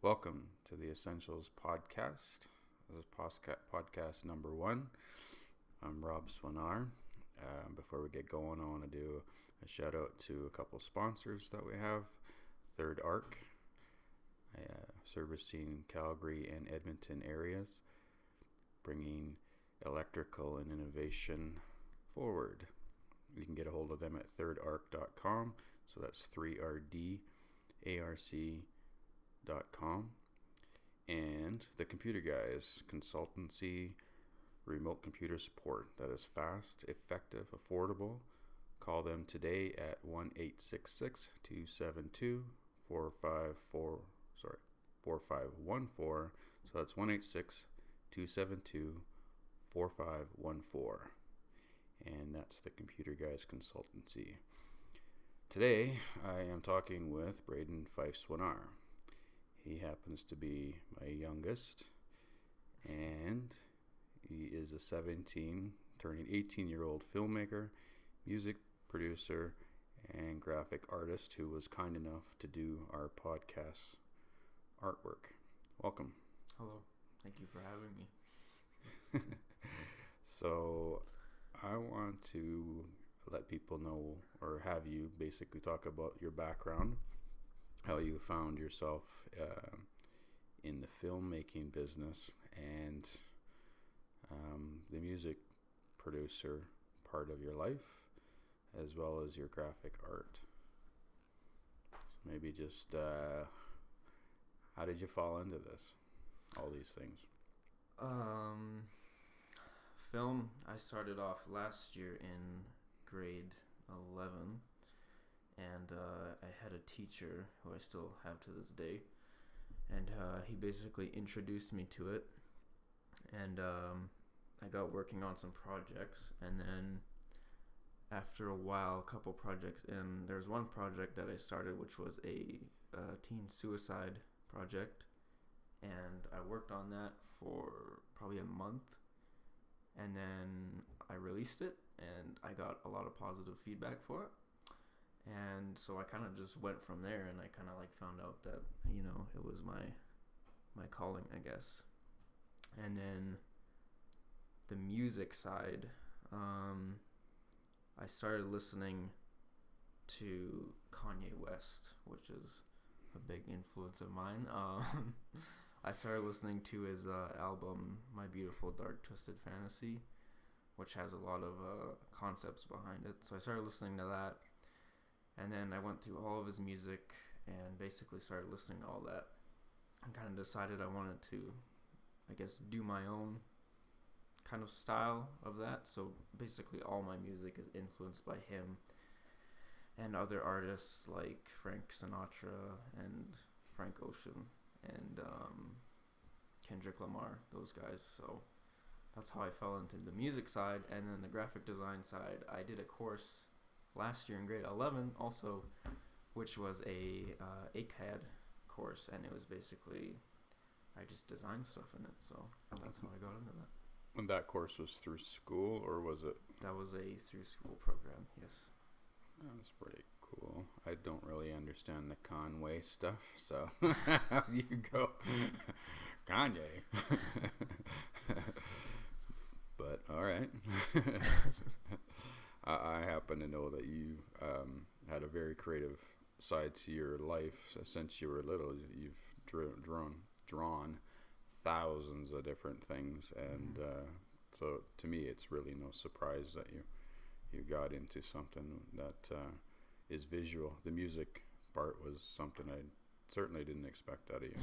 Welcome to the Essentials Podcast. This is podcast number 1. I'm Rob Swynar. Before we get going, I want to do a shout out to a couple sponsors that we have. Third Arc, servicing Calgary and Edmonton areas, bringing electrical and innovation forward. You can get a hold of them at thirdarc.com. So that's 3rdarc.com. And the Computer Guys consultancy, remote computer support that is fast, effective, affordable. Call them today at 1-866-272-4514. So that's 1-866-272-4514. And that's the Computer Guys consultancy. Today, I am talking with Brayden Swynar. He happens to be my youngest, and he is a 17, turning 18-year-old filmmaker, music producer, and graphic artist who was kind enough to do our podcast artwork. Welcome. Hello. Thank you for having me. So, I want to let people know, or have you basically talk about your background, how you found yourself in the filmmaking business and the music producer part of your life, as well as your graphic art. So maybe just how did you fall into this, all these things? Film, I started off last year in grade 11, and I had a teacher who I still have to this day, and he basically introduced me to it, and I got working on some projects, and then after a while, a couple projects in, there's one project that I started which was a teen suicide project, and I worked on that for probably a month, and then I released it, and I got a lot of positive feedback for it. And so I kind of just went from there, and I kind of found out that, it was my calling, I guess. And then the music side, I started listening to Kanye West, which is a big influence of mine. I started listening to his album, My Beautiful Dark Twisted Fantasy, which has a lot of concepts behind it. So I started listening to that, and then I went through all of his music and basically started listening to all that, and kind of decided I wanted to, do my own kind of style of that. So basically all my music is influenced by him and other artists like Frank Sinatra and Frank Ocean and Kendrick Lamar, those guys. So that's how I fell into the music side. And then the graphic design side, I did a course last year in grade 11 also, which was a ACAD course, and it was basically, I just designed stuff in it. So that's how I got into that. And that course was through school, or was it? That was a through school program, yes. That's pretty cool. I don't really understand the Conway stuff, so you go, Kanye. But all right. I happen to know that you had a very creative side to your life since you were little. You've drawn thousands of different things, and so to me, it's really no surprise that you got into something that is visual. The music part was something I certainly didn't expect out of you.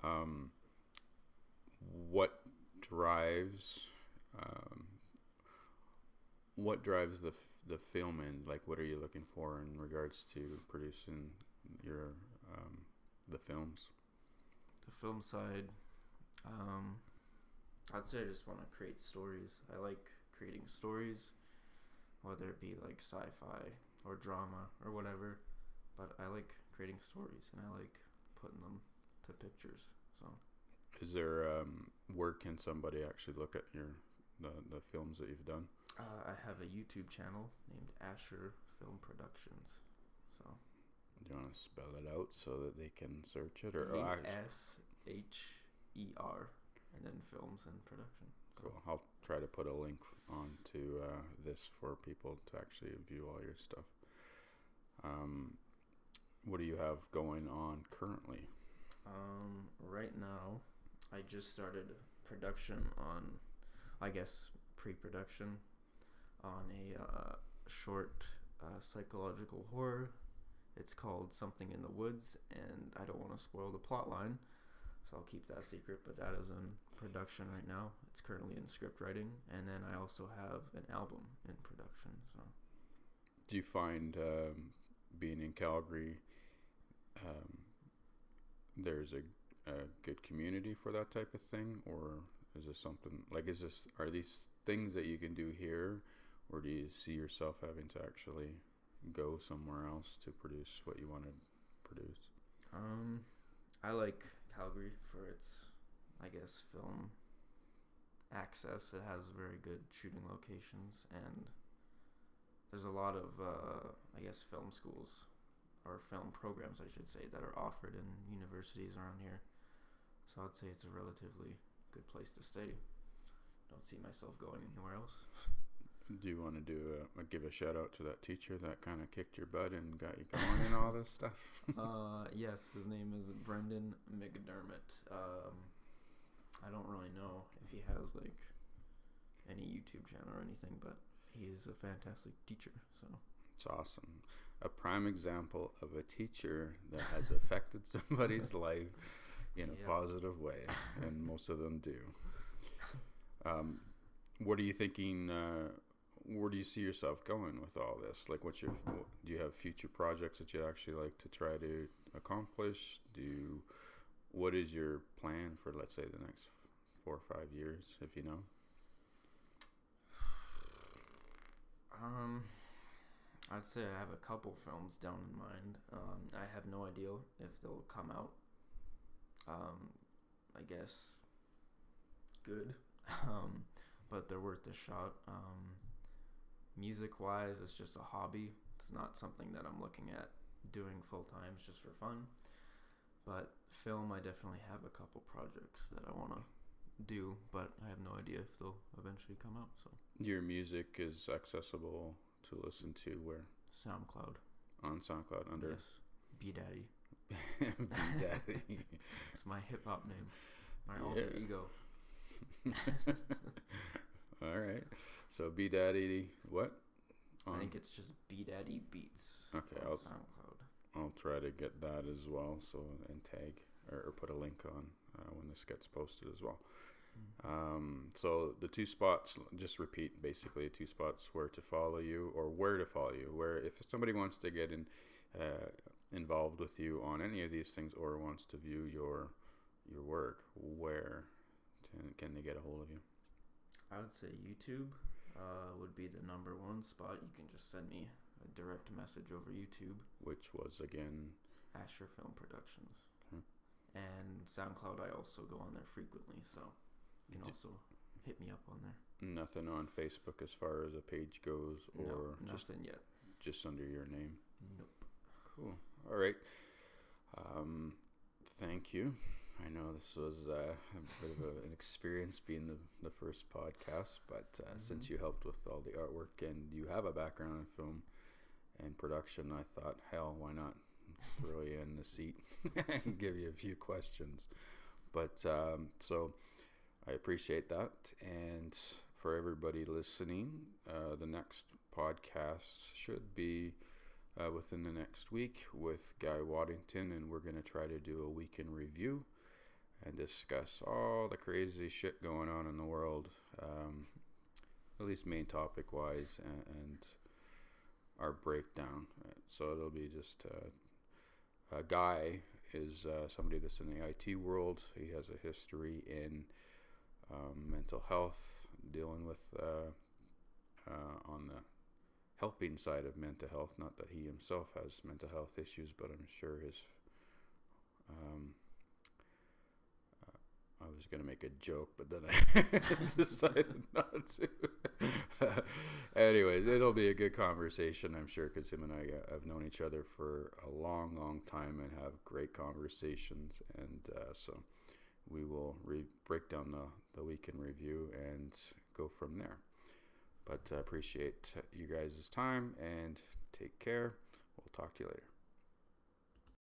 But what drives the film, and what are you looking for in regards to producing your the films? The film side, I'd say I just want to create stories. I like creating stories, whether it be sci-fi or drama or whatever, but I like creating stories, and I like putting them to pictures. So is there where can somebody actually look at the films that you've done? I have a YouTube channel named Asher Film Productions. So Do you want to spell it out so that they can search it? Or ASHER, and then films and production. Cool. I'll try to put a link onto this for people to actually view all your stuff. What do you have going on currently? Right now, I just started production on, I guess, pre-production on a short psychological horror. It's called Something in the Woods, and I don't want to spoil the plot line, so I'll keep that secret, but that is in production right now. It's currently in script writing, and then I also have an album in production. So, do you find being in Calgary, there's a good community for that type of thing, or is this something like, are these things that you can do here, or do you see yourself having to actually go somewhere else to produce what you want to produce? I like Calgary for its, I guess, film access. It has very good shooting locations, and there's a lot of, I guess, film schools, or film programs, I should say, that are offered in universities around here. So I'd say it's a relatively good place to stay. Don't see myself going anywhere else. Do you want to give a shout out to that teacher that kind of kicked your butt and got you going and all this stuff? Yes, his name is Brayden McDermott. I don't really know if he has like any YouTube channel or anything, but he's a fantastic teacher. So it's awesome. A prime example of a teacher that has affected somebody's life in a positive way, and most of them do. What are you thinking? Where do you see yourself going with all this? Like, do you have future projects that you'd actually like to try to accomplish? What is your plan for, let's say, the next 4 or 5 years, if you know? I'd say I have a couple films down in mind. I have no idea if they'll come out. I guess good, but they're worth a shot. Music-wise, it's just a hobby. It's not something that I'm looking at doing full-time just for fun. But film, I definitely have a couple projects that I want to do, but I have no idea if they'll eventually come out. So your music is accessible to listen to where? SoundCloud. On SoundCloud under? Yes. B Daddy. B Daddy. It's my hip-hop name. My alter ego. All right. So B Daddy, what? I think it's just B Daddy Beats. Okay, on SoundCloud. I'll try to get that as well. So, and tag or put a link on when this gets posted as well. So the 2 spots, just repeat basically 2 spots where to follow you, or where to follow you. Where if somebody wants to get involved with you on any of these things, or wants to view your work, where can they get a hold of you? I would say YouTube would be the number 1 spot. You can just send me a direct message over YouTube. Which was, again? Asher Film Productions. Okay. And SoundCloud, I also go on there frequently, so you can also hit me up on there. Nothing on Facebook as far as a page goes, or no, nothing yet. Just under your name? Nope. Cool. All right. Thank you. I know this was a bit of an experience being the first podcast, but since you helped with all the artwork and you have a background in film and production, I thought, hell, why not throw you in the seat and give you a few questions. But so I appreciate that. And for everybody listening, the next podcast should be within the next week with Guy Waddington, and we're going to try to do a weekend review and discuss all the crazy shit going on in the world, at least main topic wise, and our breakdown. So it'll be just a Guy is somebody that's in the IT world. He has a history in mental health, dealing with on the helping side of mental health. Not that he himself has mental health issues, but I'm sure his I was going to make a joke, but then I decided not to. Anyways, it'll be a good conversation, I'm sure, because him and I have known each other for a long, long time and have great conversations. And so we will break down the week in review and go from there. But I appreciate you guys' time, and take care. We'll talk to you later.